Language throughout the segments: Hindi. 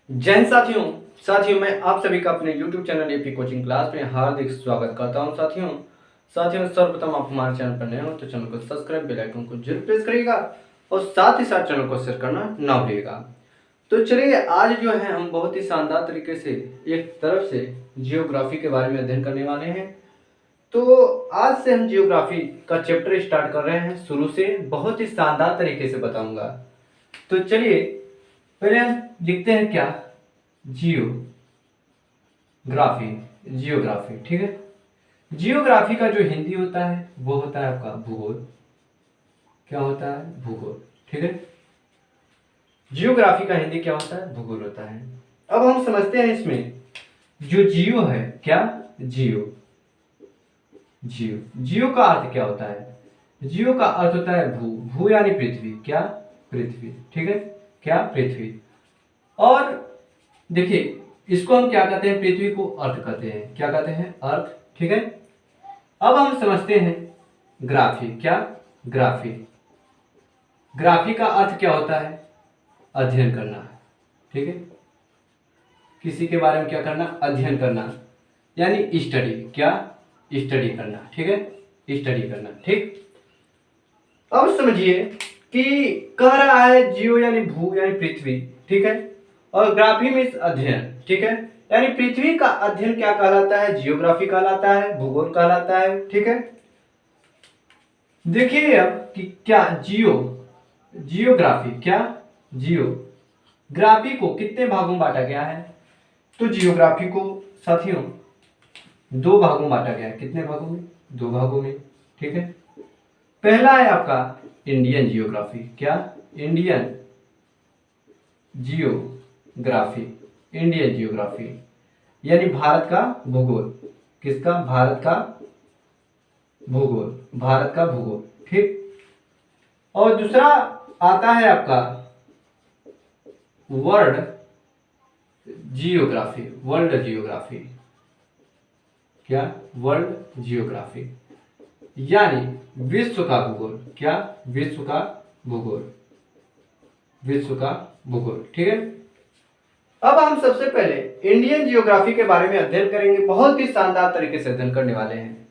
जय हिंद साथियों मैं आप सभी का अपने YouTube channel AP coaching class में हार्दिक स्वागत करता हूं। साथियों सर्वप्रथम आप हमारे चैनल पर नए हो तो चैनल को सब्सक्राइब, बेल आइकन को जरूर प्रेस करिएगा और साथ ही साथ चैनल को शेयर करना ना भूलिएगा। तो चलिए आज जो है हम बहुत ही शानदार तरीके से एक तरफ से जियोग्राफी के बारे में अध्ययन करने वाले हैं। तो आज से हम जियोग्राफी का चैप्टर स्टार्ट कर रहे हैं। शुरू से बहुत ही शानदार तरीके से बताऊंगा। तो चलिए पहले हम लिखते हैं क्या, जियोग्राफी। ठीक है, जियोग्राफी का जो हिंदी होता है वो होता है आपका भूगोल। क्या होता है? भूगोल। ठीक है, जियोग्राफी का हिंदी क्या होता है? भूगोल होता है। अब हम समझते हैं इसमें जो जियो है, क्या? जियो जियो का अर्थ क्या होता है? जियो का अर्थ होता है भू यानी पृथ्वी। क्या? पृथ्वी। ठीक है, क्या? पृथ्वी। और देखिए इसको हम क्या कहते हैं? पृथ्वी को अर्थ कहते हैं। क्या कहते हैं? अर्थ। ठीक है, अब हम समझते हैं ग्राफी। क्या? ग्राफी का अर्थ क्या होता है? अध्ययन करना। ठीक है, किसी के बारे में क्या करना? अध्ययन करना, यानी स्टडी। क्या? स्टडी करना। ठीक है, स्टडी करना। ठीक, अब समझिए कि कह रहा है जियो यानी भू यानी पृथ्वी। ठीक है, और ग्राफी में अध्ययन। ठीक है, यानी पृथ्वी का अध्ययन क्या कहलाता है? जियोग्राफी कहलाता है, भूगोल कहलाता है। ठीक है, देखिए अब कि क्या जियोग्राफी, क्या? जियोग्राफी को कितने भागों में बांटा गया है? तो जियोग्राफी को साथियों दो भागों में बांटा गया है। कितने भागों में? दो भागों में। ठीक है, पहला है आपका इंडियन जियोग्राफी। क्या? Indian geography. इंडियन जियोग्राफी यानी भारत का भूगोल। किसका? भारत का भूगोल। भारत का भूगोल। ठीक, और दूसरा आता है आपका वर्ल्ड जियोग्राफी। World geography. क्या? वर्ल्ड जियोग्राफी यानी विश्व का भूगोल। क्या? विश्व का भूगोल। विश्व का भूगोल। ठीक है, अब हम सबसे पहले इंडियन जियोग्राफी के बारे में अध्ययन करेंगे। बहुत ही शानदार तरीके से अध्ययन करने वाले हैं।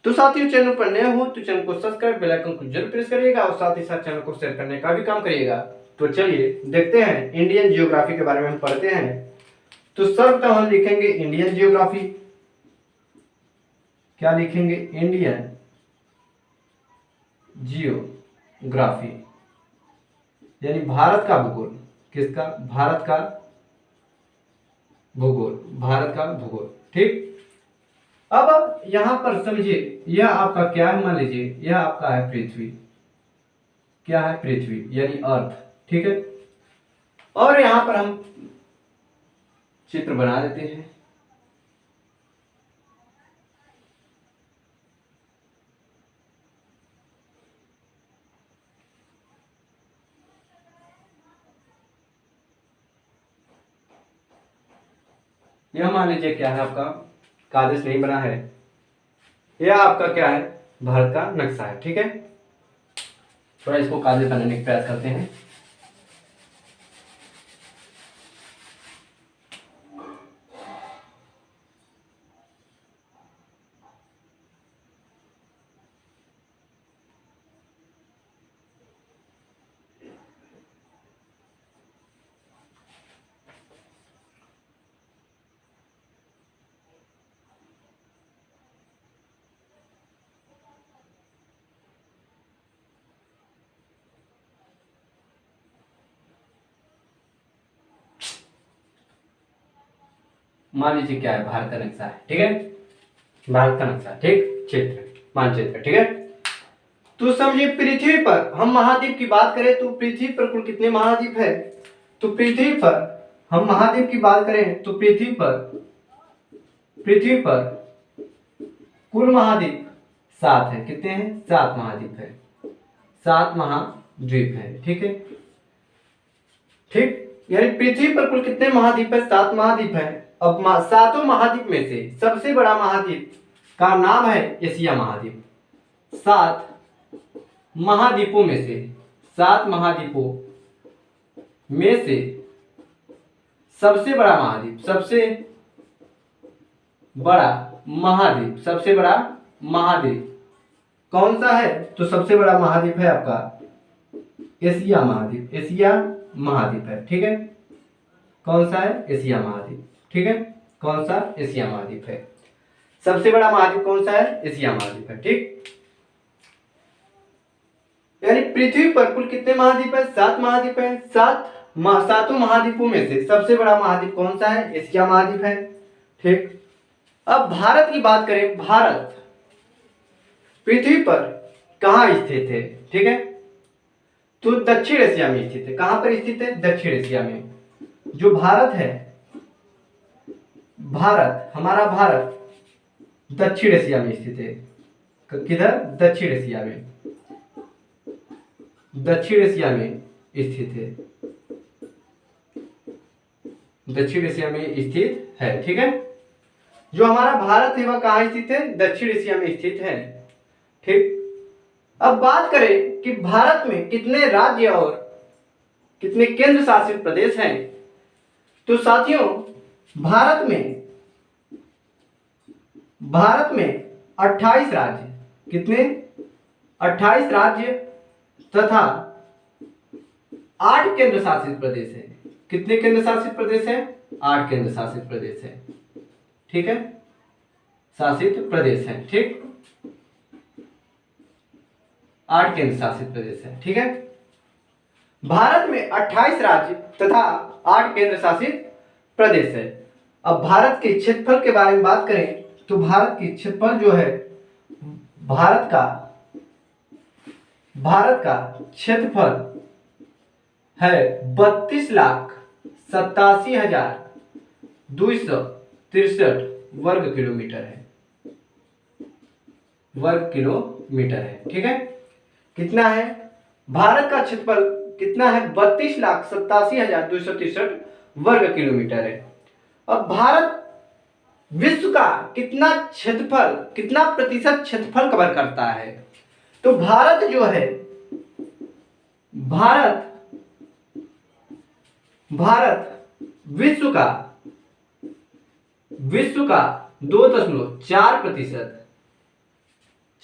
तो साथियों चैनल पर नए हो तो चैनल को सब्सक्राइब, बेल आइकन को जरूर प्रेस करिएगा और साथ ही साथ चैनल को शेयर करने का भी काम करिएगा। तो चलिए देखते हैं इंडियन जियोग्राफी के बारे में हम पढ़ते हैं। तो सर्वप्रथम हम लिखेंगे इंडियन जियोग्राफी। क्या लिखेंगे? इंडियन जियोग्राफी यानी भारत का भूगोल। किसका? भारत का भूगोल। भारत का भूगोल। ठीक, अब यहां पर समझिए यह आपका क्या है? मान लीजिए यह आपका है पृथ्वी। क्या है? पृथ्वी यानी अर्थ। ठीक है, और यहां पर हम चित्र बना देते हैं। यह मान लीजिए क्या है आपका? कागज नहीं बना है, यह आपका क्या है? भारत का नक्शा है। ठीक है, थोड़ा इसको कागज बनाने का प्रयास करते हैं। मान लीजिए क्या है? भारत का नक्शा है। ठीक है, भारत का नक्शा। ठीक, क्षेत्र, मानचित्र। ठीक है, तो समझिए पृथ्वी पर हम महाद्वीप की बात करें तो पृथ्वी पर कुल कितने महाद्वीप है? तो पृथ्वी पर हम महाद्वीप की बात करें तो पृथ्वी पर कुल महाद्वीप 7 है। कितने हैं? 7 महाद्वीप है। 7 महाद्वीप है। ठीक है, ठीक, यानी पृथ्वी पर कुल कितने महाद्वीप है? 7 महाद्वीप है। अब सातों महाद्वीप में से सबसे बड़ा महाद्वीप का नाम है एशिया महाद्वीप। 7 महाद्वीपों में से 7 महाद्वीपों में से सबसे बड़ा महाद्वीप, सबसे बड़ा महाद्वीप, सबसे बड़ा महाद्वीप कौन सा है? तो सबसे बड़ा महाद्वीप है आपका एशिया महाद्वीप, एशिया महाद्वीप है। ठीक है, कौन सा है? एशिया महाद्वीप। ठीक है, कौन सा? एशिया महाद्वीप है। सबसे बड़ा महाद्वीप कौन सा है? एशिया महाद्वीप है। ठीक, यानी पृथ्वी पर कुल कितने महाद्वीप है? 7 महाद्वीप है। सातों महाद्वीपों में से सबसे बड़ा महाद्वीप कौन सा है? एशिया महाद्वीप है। ठीक, अब भारत की बात करें, भारत पृथ्वी पर कहाँ स्थित है? ठीक है, तो दक्षिण एशिया में स्थित है। कहां पर स्थित है? दक्षिण एशिया में। जो भारत है, भारत, हमारा भारत दक्षिण एशिया में स्थित है। किधर? दक्षिण एशिया में, दक्षिण एशिया में स्थित है, दक्षिण एशिया में स्थित है। ठीक है, जो हमारा भारत है वह कहाँ स्थित है? दक्षिण एशिया में स्थित है। ठीक, अब बात करें कि भारत में कितने राज्य और कितने केंद्र शासित प्रदेश हैं, तो साथियों भारत में 28 राज्य, कितने? 28 राज्य तथा 8 केंद्र शासित प्रदेश है। कितने केंद्र शासित प्रदेश है? 8 केंद्र शासित प्रदेश है। ठीक है, शासित प्रदेश है। ठीक, 8 केंद्र शासित प्रदेश है। ठीक है, भारत में 28 राज्य तथा 8 केंद्र शासित प्रदेश है। अब भारत के क्षेत्रफल के बारे में बात करें तो भारत की क्षेत्रफल जो है, भारत का क्षेत्रफल है 32,87,263 वर्ग किलोमीटर है, वर्ग किलोमीटर है। ठीक है, कितना है? भारत का क्षेत्रफल कितना है? 32,87,263 वर्ग किलोमीटर है। अब भारत विश्व का कितना क्षेत्रफल, कितना प्रतिशत क्षेत्रफल कवर करता है? तो भारत जो है, भारत विश्व का 2.4%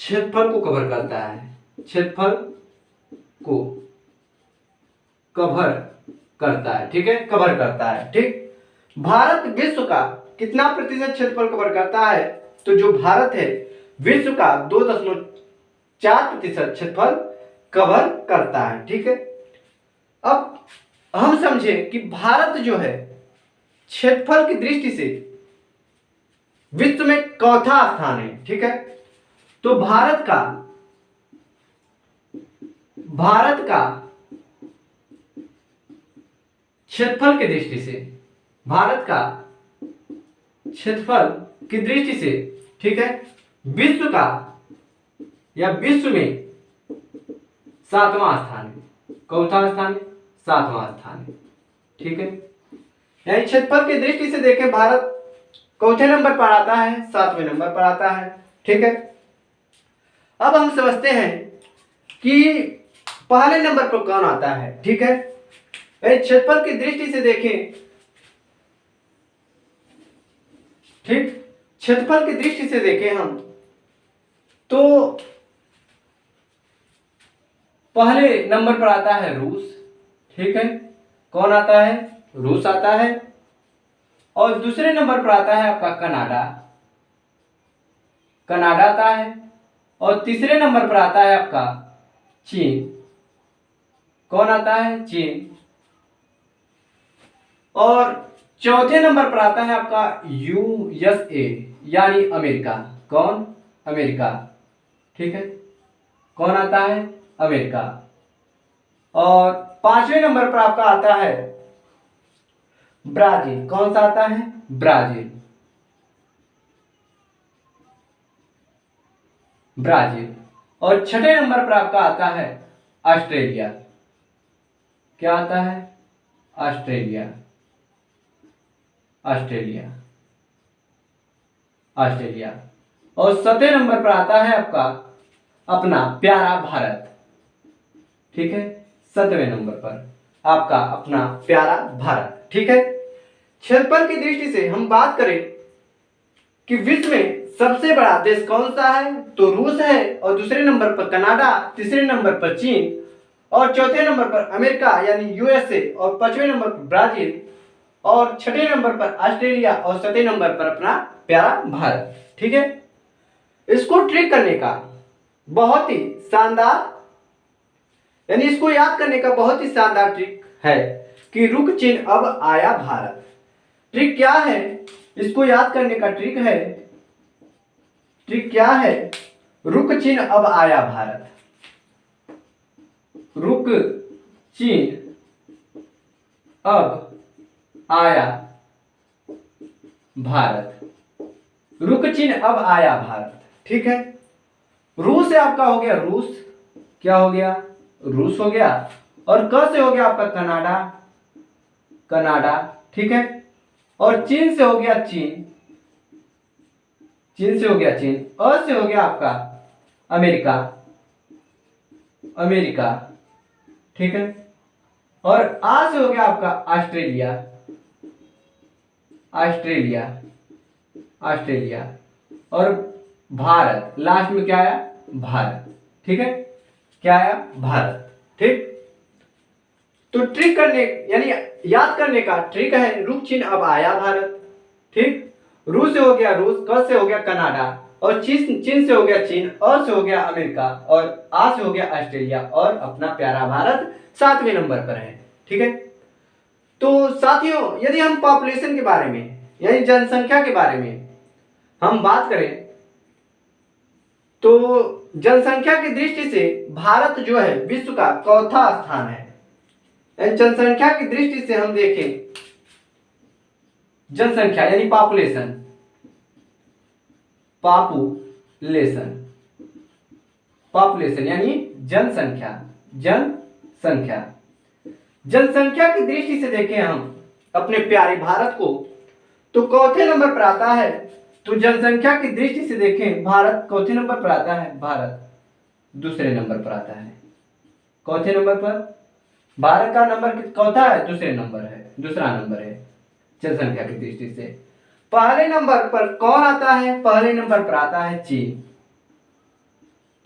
क्षेत्रफल को कवर करता है, क्षेत्रफल को कवर करता है। ठीक है, कवर करता है। ठीक, भारत विश्व का कितना प्रतिशत क्षेत्रफल कवर करता है? तो जो भारत है विश्व का 2.4% क्षेत्रफल कवर करता है। ठीक है, अब हम समझें कि भारत जो है क्षेत्रफल की दृष्टि से विश्व में चौथा स्थान है। ठीक है, तो भारत का क्षेत्रफल की दृष्टि से, भारत का क्षेत्रफल की दृष्टि से, ठीक है, विश्व का या विश्व में 7वां स्थान है। चौथा स्थान है, 7वां स्थान है। ठीक है, यानी क्षेत्रफल की दृष्टि से देखें भारत चौथे नंबर पर आता है, 7वें नंबर पर आता है। ठीक है, अब हम समझते हैं कि पहले नंबर पर कौन आता है। ठीक है, क्षेत्रफल की दृष्टि से देखें, ठीक, क्षेत्रफल की दृष्टि से देखें हम तो पहले नंबर पर आता है रूस। ठीक है, कौन आता है? रूस आता है। और दूसरे नंबर पर आता है आपका कनाडा, कनाडा आता है। और तीसरे नंबर पर आता है आपका चीन, कौन आता है? चीन। और चौथे नंबर पर आता है आपका यूएसए यानी अमेरिका, कौन? अमेरिका। ठीक है, कौन आता है? अमेरिका। और 5वें नंबर पर आपका आता है ब्राजील, कौन सा आता है? Brazil, Brazil. और 6ठे नंबर पर आपका आता है ऑस्ट्रेलिया, क्या आता है? Australia, Australia, Australia. और 7वें नंबर पर आता है आपका अपना प्यारा भारत। ठीक है, 7वें नंबर पर आपका अपना प्यारा भारत। ठीक है, क्षेत्रफल की दृष्टि से हम बात करें कि विश्व में सबसे बड़ा देश कौन सा है, तो रूस है, और दूसरे नंबर पर कनाडा, तीसरे नंबर पर चीन, और चौथे नंबर पर अमेरिका यानी यूएसए, और पांचवें नंबर पर ब्राजील, और छठे नंबर पर ऑस्ट्रेलिया, और सातवें नंबर पर अपना प्यारा भारत। ठीक है, इसको ट्रिक करने का बहुत ही शानदार, यानी इसको याद करने का बहुत ही शानदार ट्रिक है कि रुक चिन्ह अब आया भारत। ट्रिक क्या है, इसको याद करने का ट्रिक है, ट्रिक क्या है, रुक चिन्ह अब आया भारत। रुक चिन्ह अब आया भारत। रुक चिन्ह अब आया भारत। ठीक है, रूस से आपका हो गया रूस, क्या हो गया, रूस हो गया, और क से हो गया आपका कनाडा, कनाडा। ठीक है, और चीन से हो गया चीन, चीन से हो गया चीन, अ से हो गया आपका अमेरिका, अमेरिका। ठीक है, और आ से हो गया आपका ऑस्ट्रेलिया, ऑस्ट्रेलिया, ऑस्ट्रेलिया, और भारत लास्ट में क्या आया, भारत। ठीक है, क्या आया, भारत। ठीक, तो ट्रिक करने यानी याद करने का ट्रिक है रुक चिन्ह अब आया भारत। ठीक, रूस से हो गया रूस, क से हो गया कनाडा, और चीन से हो गया चीन, अ से हो गया अमेरिका, और आ से हो गया ऑस्ट्रेलिया, और अपना प्यारा भारत 7वें नंबर पर है। ठीक है, तो साथियों यदि हम पॉपुलेशन के बारे में यानी जनसंख्या के बारे में हम बात करें तो जनसंख्या की दृष्टि से भारत जो है विश्व का चौथा स्थान है। जनसंख्या की दृष्टि से हम देखें, जनसंख्या यानी पॉपुलेशन, पॉपुलेशन, पॉपुलेशन यानी जनसंख्या, जनसंख्या, जनसंख्या की दृष्टि से देखें हम अपने प्यारे भारत को तो चौथे नंबर पर आता है। तो जनसंख्या की दृष्टि से देखें भारत चौथे नंबर पर आता है, भारत दूसरे नंबर पर आता है। चौथे नंबर पर भारत का नंबर चौथा है, दूसरे नंबर है, दूसरा नंबर है जनसंख्या की दृष्टि से। पहले नंबर पर कौन आता है, पहले नंबर पर आता है चीन,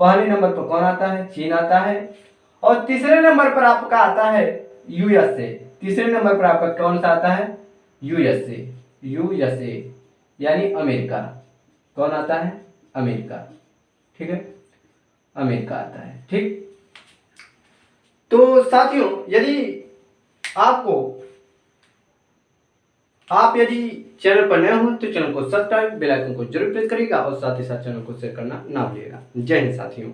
पहले नंबर पर कौन आता है, चीन आता है, और तीसरे नंबर पर आपका आता है यूएसए। तीसरे नंबर पर आपका कौन सा आता है, यूएसए, यूएसए यानी अमेरिका। कौन आता है, अमेरिका। ठीक है, अमेरिका आता है। ठीक, तो साथियों यदि आपको आप यदि चैनल पर नए हो तो चैनल को सब्सक्राइब, बेल आइकन को जरूर प्रेस करिएगा, और साथ ही साथ चैनल को शेयर करना ना भूलिएगा। जय हिंद साथियों।